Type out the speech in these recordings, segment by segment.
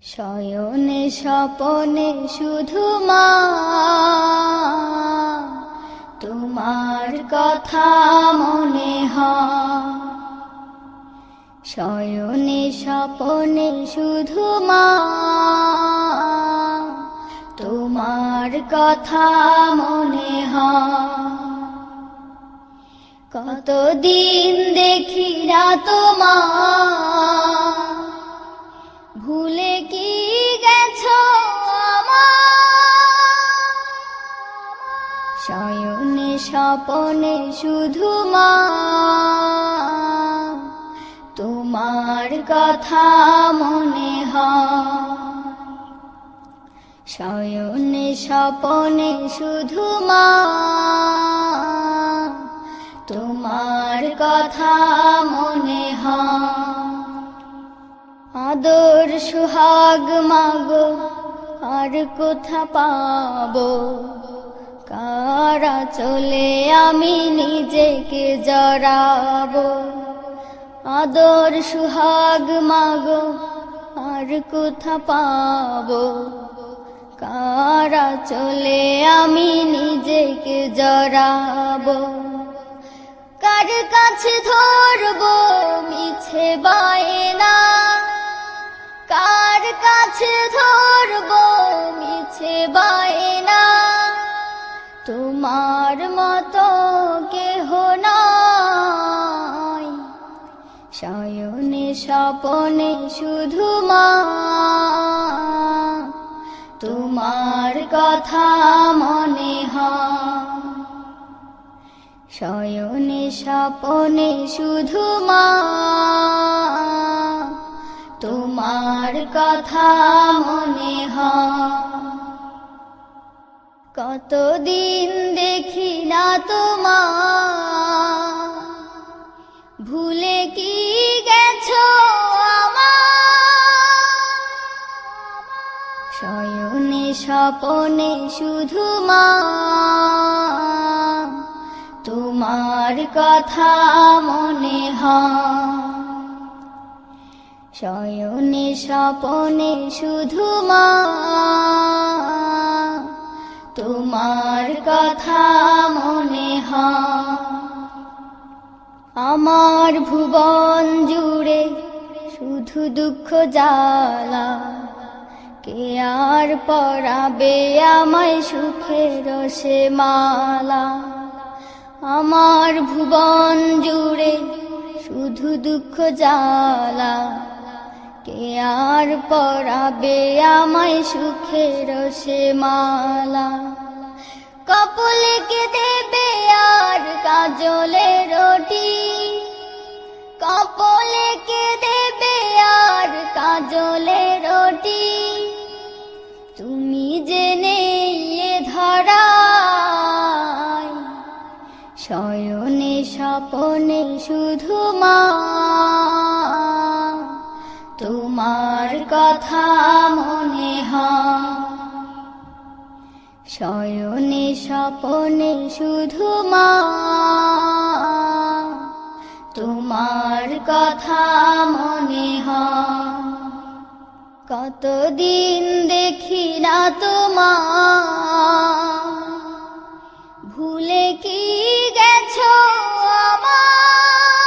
শয়নে স্বপনে শুধু মা তোমার কথা মনে হয়। শয়নে স্বপনে শুধু মা তোমার কথা মনে হয়। কতদিন দেখি না তোমার, ভুলে কি গেছো আমায়। শয়নে স্বপনে শুধু মা তোমার কথা মনে হয়। শয়নে স্বপনে শুধু মা তোমার কথা মনে হয়। আদর সুহাগ মাগো আর কোথা পাবো, কারা চলে আমি নিজেকে জড়াবো। আদর সুহাগ মাগো আর কোথা পাবো, কারা চলে আমি নিজেকে জড়াবো। কার কাছে ধরবো মিছে বায়না, কার কাছে ধরবো মিছে বায়না। তোমার মতো কেহ নাই। শয়নে স্বপনে শুধু মা তোমার কথা মনে হয়। শয়নে স্বপনে শুধু মা তোমার কথা মনে হয়। কতদিন দেখি না তোমার, ভুলে কি গেছো আমায়। শয়নে স্বপনে শুধু মা তোমার কথা মনে হয়। শয়নে স্বপনে শুধু মা তোমার কথা মনে হয়। আমার ভুবন জুড়ে শুধু দুঃখ জ্বালা, কে আর পরাবে আমায় সুখের সে মালা। আমার ভুবন জুড়ে শুধু দুঃখ জ্বালা, কে আর পরাবে আমায় সুখের সে মালা। কপালে কে দেবে আর কাজলে রুটি, কপালে কে দেবে আর কাজলে রুটি। তুমি জেনে এ ধরায়। শয়নে স্বপনে শুধু মা তোমার কথা মনে হয়। শয়নে স্বপনে শুধু মা তোমার কথা মনে হয়। কতদিন দেখি না তোমার, ভুলে কি গেছো আমায়।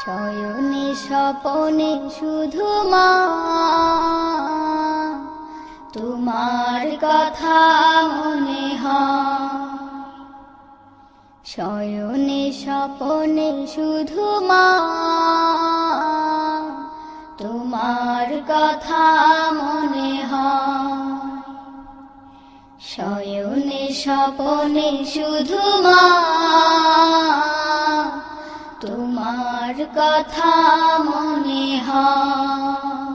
শয়নে স্বপনে শুধু মা তোমার কথা মনে হয়। শয়নে স্বপনে শুধু মা তোমার কথা মনে হয়। শয়নে স্বপনে শুধু মা তোমার কথা মনে হয়।